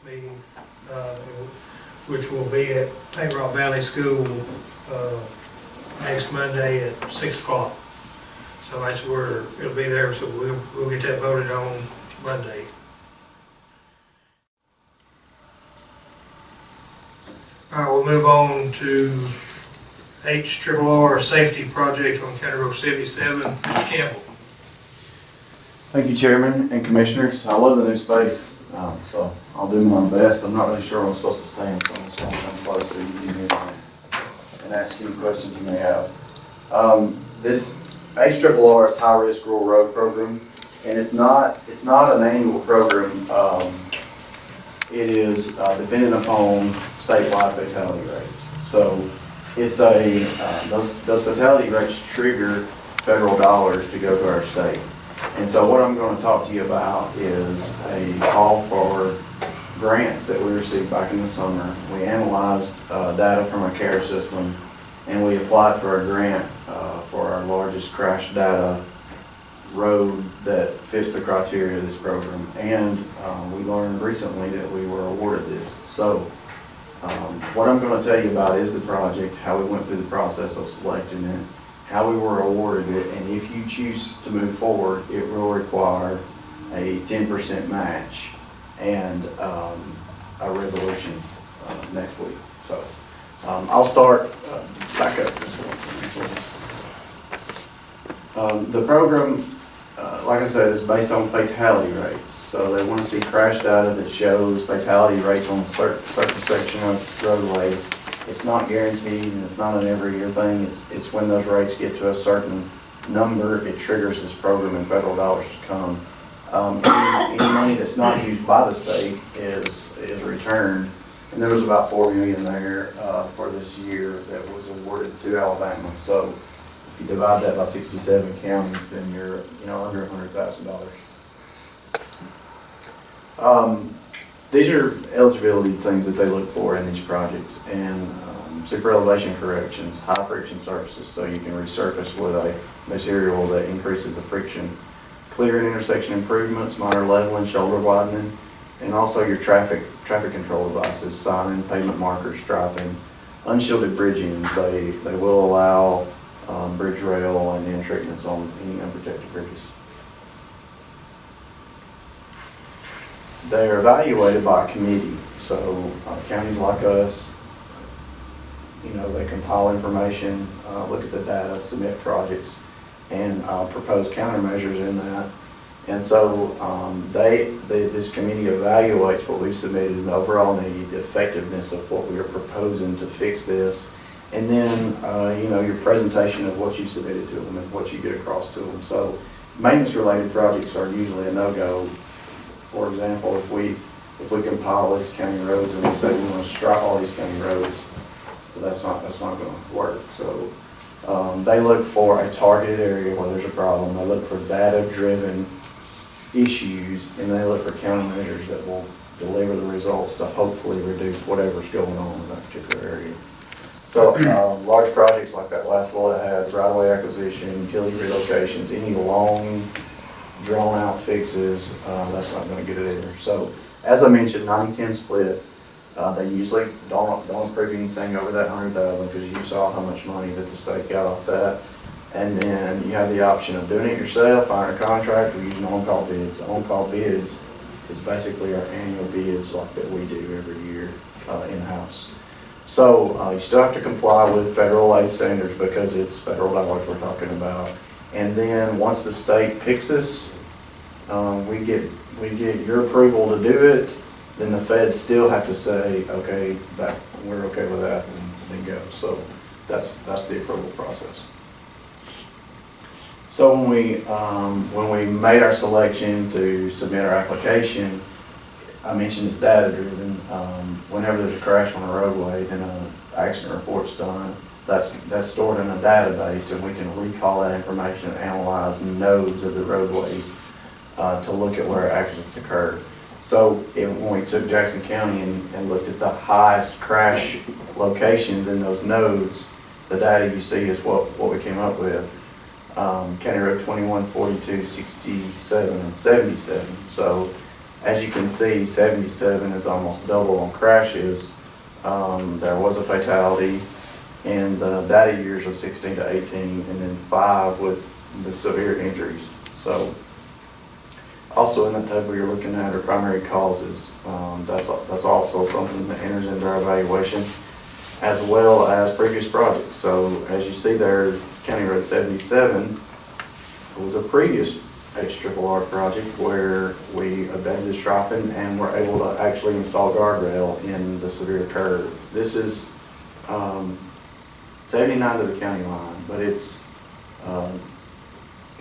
meeting, which will be at Paint Rock Valley School next Monday at 6 o'clock. So that's where it'll be there, so we'll get that voted on Monday. All right, we'll move on to HRRR Safety Project on County Road 77, Mr. Campbell. Thank you, Chairman and Commissioners. I love the new space, so I'll do my best. I'm not really sure where I'm supposed to stand, so I'm just going to come close so you can hear me and ask any questions you may have. This HRRR is High Risk Rural Road Program, and it's not an annual program. It is dependent upon statewide fatality rates. So it's those fatality rates trigger federal dollars to go to our state. And so what I'm going to talk to you about is a call for grants that we received back in the summer. We analyzed data from our CARE system, and we applied for a grant for our largest crash data road that fits the criteria of this program. And we learned recently that we were awarded this. So what I'm going to tell you about is the project, how we went through the process of selecting it, how we were awarded it, and if you choose to move forward, it will require a 10% match and a resolution next week. So I'll start back up this one. The program, like I said, is based on fatality rates. So they want to see crash data that shows fatality rates on a certain section of roadway. It's not guaranteed, and it's not an every year thing. It's when those rates get to a certain number, it triggers this program and federal dollars to come. Any money that's not used by the state is returned, and there was about $4 million there for this year that was awarded to Alabama. So if you divide that by 67 counties, then you're under $100,000. These are eligibility things that they look for in these projects, and super elevation corrections, high friction surfaces, so you can resurface with a material that increases the friction, clear and intersection improvements, minor leveling, shoulder widening, and also your traffic control devices, signing, pavement markers, striping, unshielded bridging. They will allow bridge rail and end treatments on any unprotected bridges. They are evaluated by a committee, so counties like us, they compile information, look at the data, submit projects, and propose countermeasures in that. And so this committee evaluates what we've submitted and the overall need, the effectiveness of what we are proposing to fix this, and then your presentation of what you submitted to them and what you get across to them. So maintenance-related projects are usually a no-go. For example, if we compile list of county roads and we say we want to stripe all these county roads, that's not going to work. So they look for a targeted area where there's a problem. They look for data-driven issues, and they look for countermeasures that will deliver the results to hopefully reduce whatever's going on in that particular area. So large projects like that last bullet I had, right-of-way acquisition, utility relocations, any long drawn-out fixes, that's not going to get it either. So as I mentioned, 90-10 split. They usually don't approve anything over that $100,000 because you saw how much money that the state got off that. And then you have the option of doing it yourself, hiring a contractor, or using on-call bids. On-call bids is basically our annual bids like that we do every year in-house. So you still have to comply with federal aid standards because it's federal dollars we're talking about. And then once the state picks us, we get your approval to do it. Then the feds still have to say, okay, that we're okay with that, and then go. So that's the approval process. So when we made our selection to submit our application, I mentioned it's data driven. Whenever there's a crash on a roadway, then an accident report's done. That's stored in a database, and we can recall that information and analyze nodes of the roadways to look at where accidents occurred. So when we took Jackson County and looked at the highest crash locations in those nodes, the data you see is what we came up with. County Road 21, 42, 67, and 77. So As you can see, 77 is almost double on crashes. There was a fatality in the data years of 16 to 18, and then 5 with the severe injuries. So also in the table you're looking at are primary causes. That's also something that enters into our evaluation, as well as previous projects. So as you see there, County Road 77 was a previous HRRR project where we abandoned striping and were able to actually install guardrail in the severe curve. This is 79 to the county line, but it's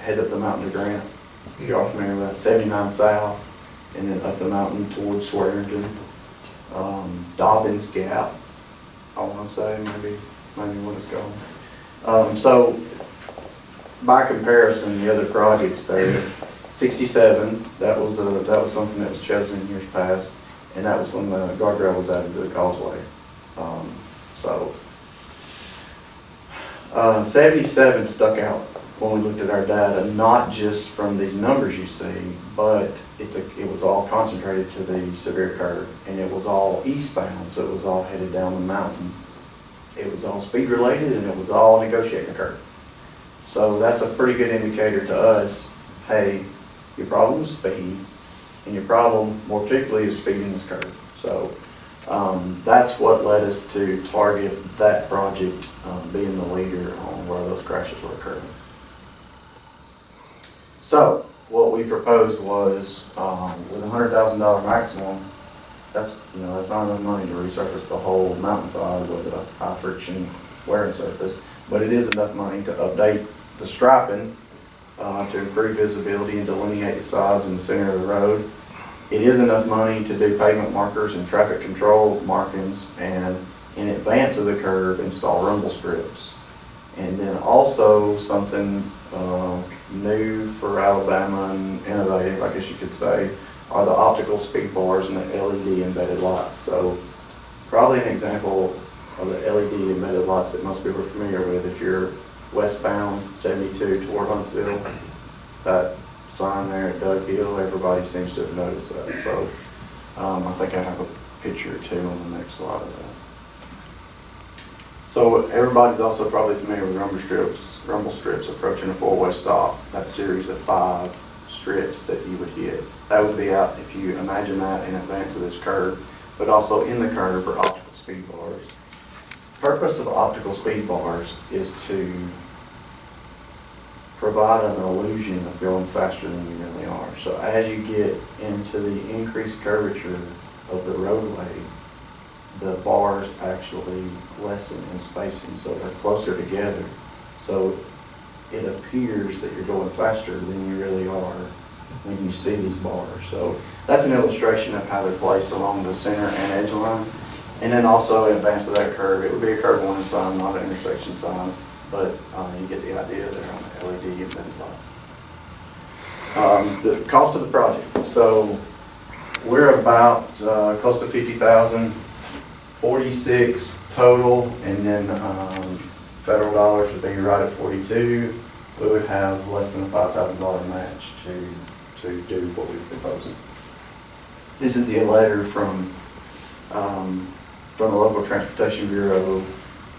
head up the mountain to Grant. If y'all familiar with that, 79 south, and then up the mountain towards Swearingen, Dobbins Gap, I want to say, maybe when it's going. So by comparison, the other projects there, 67, that was something that was chosen in years past, and that was when the guardrail was added to the causeway. 77 stuck out when we looked at our data, not just from these numbers you see, but it was all concentrated to the severe curve, and it was all eastbound, so it was all headed down the mountain. It was all speed related, and it was all negotiating the curve. So that's a pretty good indicator to us, hey, your problem is speed, and your problem more particularly is speed in this curve. So that's what led us to target that project being the leader on where those crashes were occurring. So what we proposed was with a $100,000 maximum, that's not enough money to resurface the whole mountainside with a high friction wearing surface, but it is enough money to update the striping to improve visibility and delineate the sides and the center of the road. It is enough money to do pavement markers and traffic control markings, and in advance of the curve, install rumble strips. And then also something new for Alabama and innovative, I guess you could say, are the optical speed bars and the LED embedded lights. So probably an example of the LED embedded lights that most people are familiar with. If you're westbound 72 toward Huntsville, that sign there at Doug Hill, everybody seems to have noticed that. So I think I have a picture or two on the next slide of that. So everybody's also probably familiar with rumble strips approaching a four-way stop, that series of 5 strips that you would hit. That would be out, if you imagine that, in advance of this curve, but also in the curve are optical speed bars. The purpose of optical speed bars is to provide an illusion of going faster than you really are. So as you get into the increased curvature of the roadway, the bars actually lessen in spacing, so they're closer together. So it appears that you're going faster than you really are when you see these bars. So that's an illustration of how they're placed along the center and edge line. And then also in advance of that curve, it would be a curve warning sign, not an intersection sign, but you get the idea there on the LED embedded light. The cost of the project. So we're about close to $50,000, 46 total, and then federal dollars would be right at 42. We would have less than a $5,000 match to do what we've proposed. This is the letter from the local transportation bureau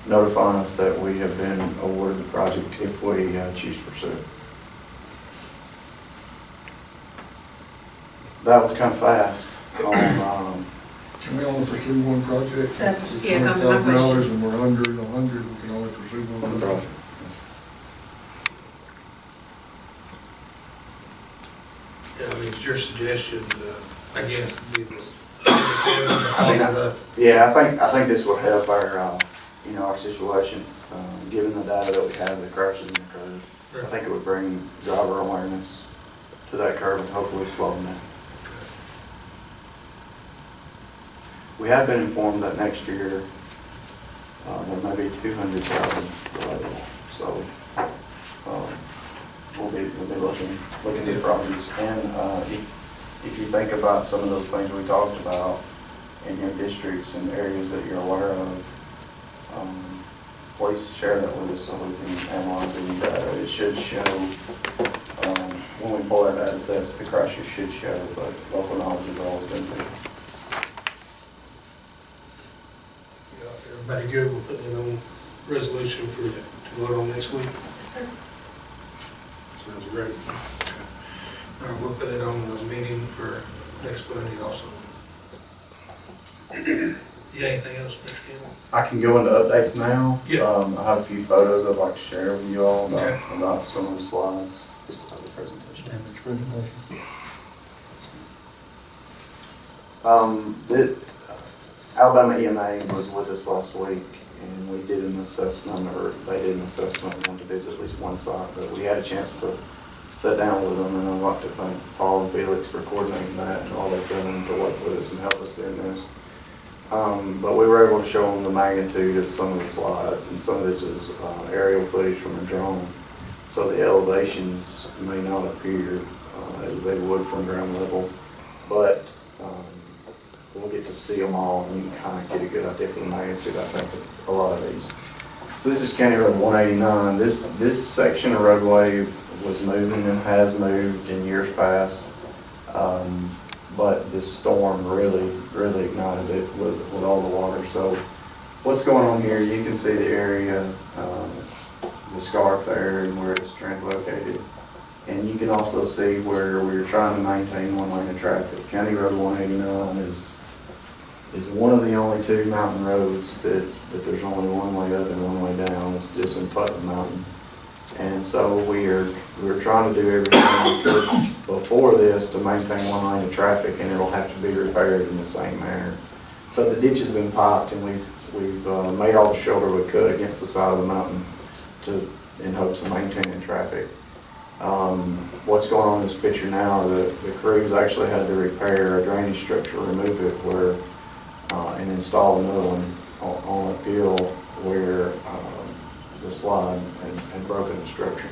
notifying us that we have been awarded the project if we choose to pursue it. That was kind of fast. Can we only pursue one project? That's, It's yeah, my question. $100,000 and we're under the 100, we can only pursue one project. Yeah, I mean, it's your suggestion, I guess, to do this. Yeah, I think this will help our our situation, given the data that we have, the crashes and the curve. I think it would bring driver awareness to that curve and hopefully slow them down. We have been informed that next year there may be 200,000 available. So we'll be looking at projects. And if you think about some of those things we talked about in your districts and areas that you're aware of, please share that with us so we can analyze any data. It should show, when we pull our data sets, the crashes should show, but local knowledge is always going to be. Yeah, everybody good with putting it on resolution to vote on next week? Yes, sir. Sounds great. All right, we'll put it on the meeting for next Monday also. You got anything else, Mr. Campbell? I can go into updates now. Yeah. I have a few photos I'd like to share with you all Okay. about some of the slides. Just another presentation. Standards presentation. The Alabama EMA was with us last week, and we did an assessment, or they did an assessment, and wanted to visit at least one site, but we had a chance to sit down with them, and I'd like to thank Paul and Felix for coordinating that and all they've done to work with us and help us doing this. But we were able to show them the magnitude of some of the slides, and some of this is aerial footage from a drone. So the elevations may not appear as they would from ground level, but we'll get to see them all, and you can kind of get a good idea for the magnitude, I think, of a lot of these. So this is County Road 189. This section of roadway was moving and has moved in years past. But this storm really ignited it with all the water. So what's going on here, you can see the area, the scarp there and where it's translocated. And you can also see where we're trying to maintain one lane of traffic. County Road 189 is one of the only two mountain roads that there's only one way up and one way down. It's just in Putnam Mountain. And so we're trying to do everything we could before this to maintain one lane of traffic, and it'll have to be repaired in the same manner. So the ditch has been piped, and we've made all the shoulder we could against the side of the mountain in hopes of maintaining traffic. What's going on in this picture now, the crews actually had to repair a drainage structure, remove it and install another one on a hill where the slide and broken the structure.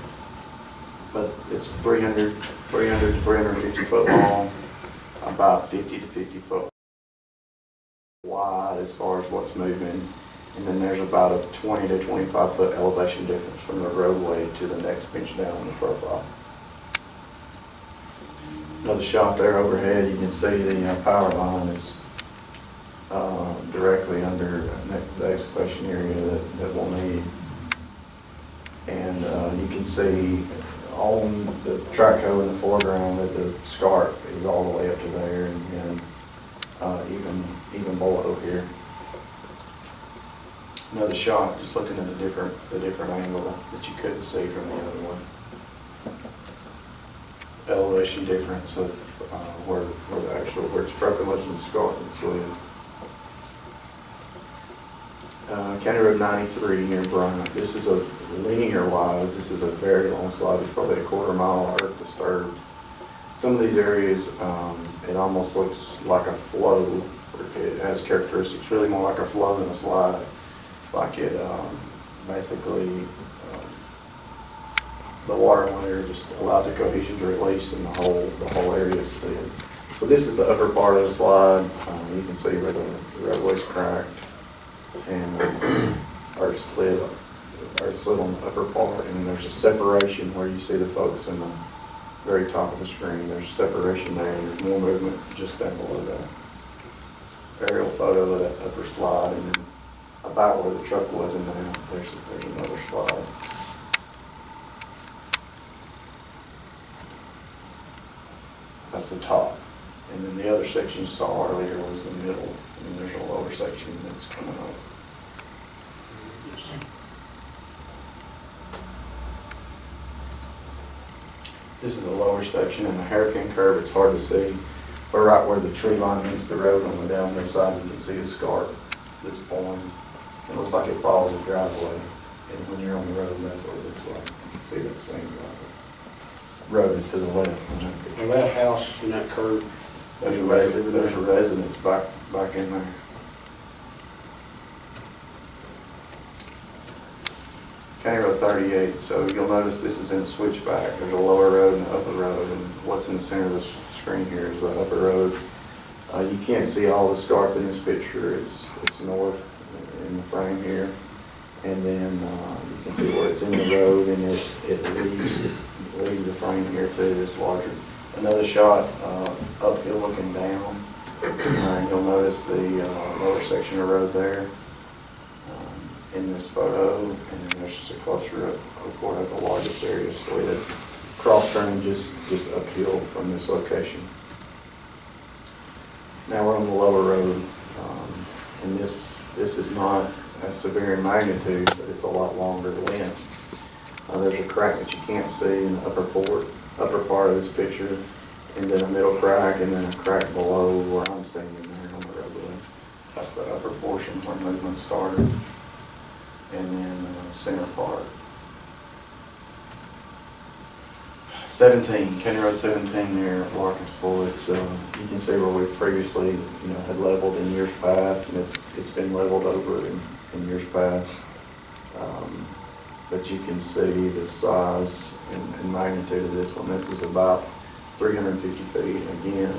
But it's 300 to 350 foot long, about 50 to 50 foot wide as far as what's moving. And then there's about a 20 to 25 foot elevation difference from the roadway to the next bench down in the profile. Another shot there overhead, you can see the power line is directly under the excavation area that we'll need. And you can see on the track hoe in the foreground that the scarp is all the way up to there, and even below here. Another shot, just looking at the different angle that you couldn't see from the other one. Elevation difference of where it's broken loose in the scarp and slid. County Road 93 near Bryant. This is a linear wise, this is a very long slide. It's probably a quarter mile earth disturbed. Some of these areas, it almost looks like a flow. It has characteristics really more like a flow than a slide. Like it basically, the water and layer just allowed the cohesion to release and the whole area is slid. So this is the upper part of the slide. You can see where the roadway's cracked and or slid on the upper part, and there's a separation where you see the folks in the very top of the screen. There's a separation there, and there's more movement just down below that. Aerial photo of that upper slide, and then about where the truck was in there, there's another slide. That's the top. And then the other section you saw earlier was the middle, and then there's a lower section that's coming up. This is the lower section, and the hairpin curve, it's hard to see, but right where the tree line meets the road on the downhill side, you can see a scarp that's formed. It looks like it follows a driveway, and when you're on the road, that's what it looks like. You can see that same road is to the left. And that house and that curve, There's a residence back in there. County Road 38, so you'll notice this is in a switchback. There's a lower road and an upper road, and what's in the center of the screen here is the upper road. You can't see all the scarp in this picture. It's north in the frame here. And then you can see where it's in the road, and it leaves the frame here too. It's larger. Another shot uphill looking down. You'll notice the lower section of road there in this photo, and then there's just a closer up of one of the largest areas. So we had cross drainage just uphill from this location. Now we're on the lower road, and this is not as severe in magnitude, but it's a lot longer length. There's a crack that you can't see in the upper part of this picture, and then a middle crack, and then a crack below where I'm standing there on the roadway. That's the upper portion where movement started, and then the center part. 17, County Road 17 there at Larkinsville. It's you can see where we previously had leveled in years past, and it's been leveled over in years past. But you can see the size and magnitude of this one. This is about 350 feet again,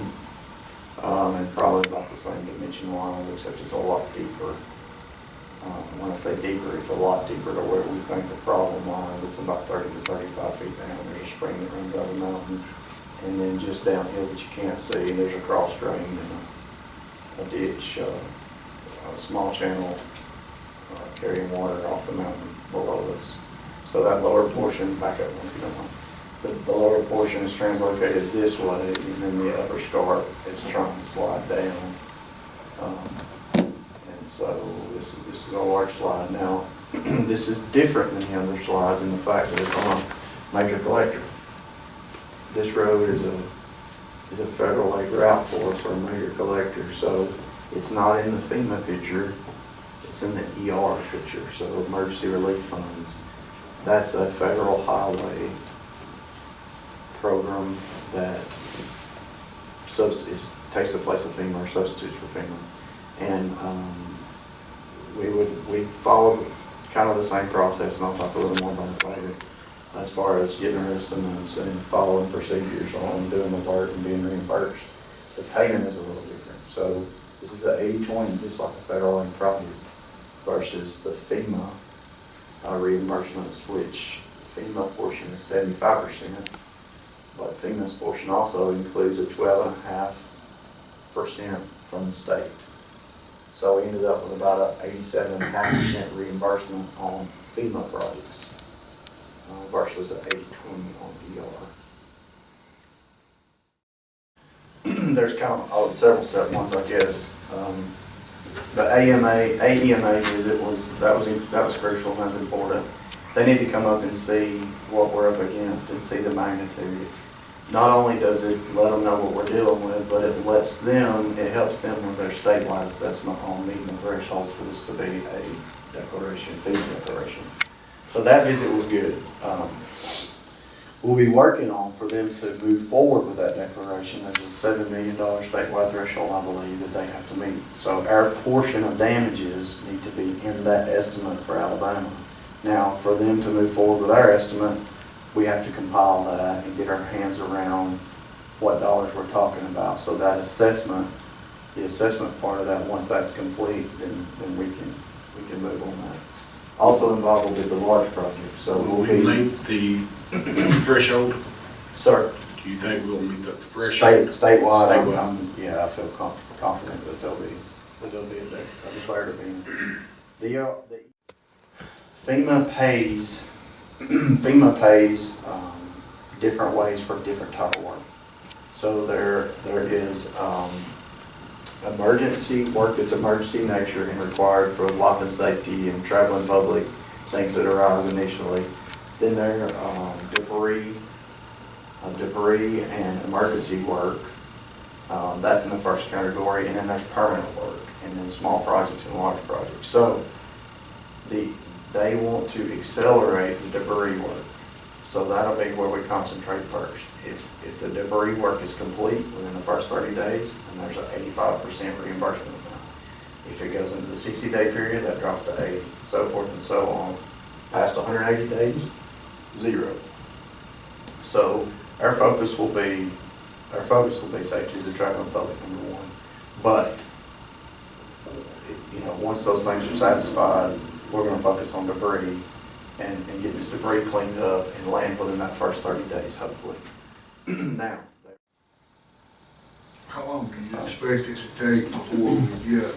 and probably about the same dimension-wise, except it's a lot deeper. When I say deeper, it's a lot deeper to where we think the problem lies. It's about 30 to 35 feet down. There's a spring that runs out of the mountain, and then just downhill that you can't see, there's a cross drain and a ditch, a small channel carrying water off the mountain below us. So that lower portion, back up if you don't mind. The lower portion is translocated this way, and then the upper scarp is trying to slide down. And so this is a large slide. Now, this is different than the other slides in the fact that it's on a major collector. This road is a federal aid route for us, or a major collector, so it's not in the FEMA picture, it's in the ER picture, so emergency relief funds. That's a federal highway program that takes the place of FEMA or substitutes for FEMA. And we followed kind of the same process, and I'll talk a little more about it later, as far as getting our estimates and following procedures on doing the work and being reimbursed. The payment is a little different. So this is an 80-20, just like a federal aid project, versus the FEMA reimbursements, which FEMA portion is 75%, but FEMA's portion also includes a 12.5% from the state. So we ended up with about an 87.5% reimbursement on FEMA projects versus an 80-20 on ER. There's kind of several set ones, I guess. The AEMA visit that was crucial and that's important. They need to come up and see what we're up against and see the magnitude. Not only does it let them know what we're dealing with, but it helps them with their statewide assessment on meeting the thresholds for this to be a FEMA declaration. So that visit was good. We'll be working on for them to move forward with that declaration. There's a $7 million statewide threshold, I believe, that they have to meet. So our portion of damages need to be in that estimate for Alabama. Now, for them to move forward with our estimate, we have to compile that and get our hands around what dollars we're talking about. So that assessment, the assessment part of that, once that's complete, then we can move on that. Also involved will be the large project. So Will we meet the threshold? Sir? Do you think we'll meet the threshold? Statewide, Statewide. yeah, I feel confident that there'll be a declared event. The FEMA pays different ways for different type of work. So there is emergency work that's emergency in nature and required for life and safety and traveling public, things that arise initially. Then there are debris and emergency work. That's in the first category. And then there's permanent work, and then small projects and large projects. So they want to accelerate the debris work. So that'll be where we concentrate first. If the debris work is complete within the first 30 days, then there's an 85% reimbursement amount. If it goes into the 60-day period, that drops to 80, so forth and so on. Past 180 days, 0. So our focus will be safety of the traveling public, number one. But once those things are satisfied, we're gonna focus on debris and get this debris cleaned up and land within that first 30 days, hopefully. Now, How long do you expect it to take before we get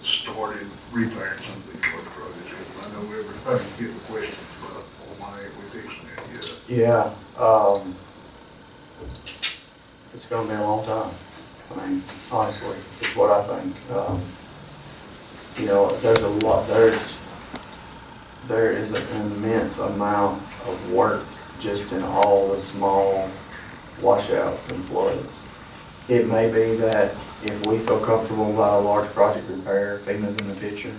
started repairing some of these road projects? I know everybody's getting questions about, why ain't we fixing it yet? yeah, it's gonna be a long time. I mean, honestly, is what I think. You know, there's a lot, there is an immense amount of work just in all the small washouts and floods. It may be that if we feel comfortable about a large project repair, FEMA's in the picture,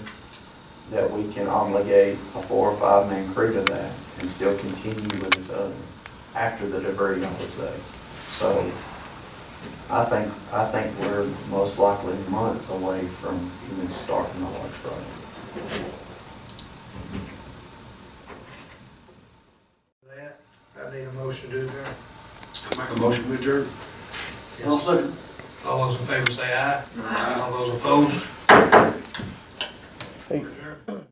that we can obligate a 4 or 5 man crew to that and still continue with this other after the debris, I would say. So I think we're most likely months away from even starting a large project. That, I need a motion to adjourn. I make a motion with adjourn. All those in favor say aye. Aye. All those opposed? Hey. Adjourn.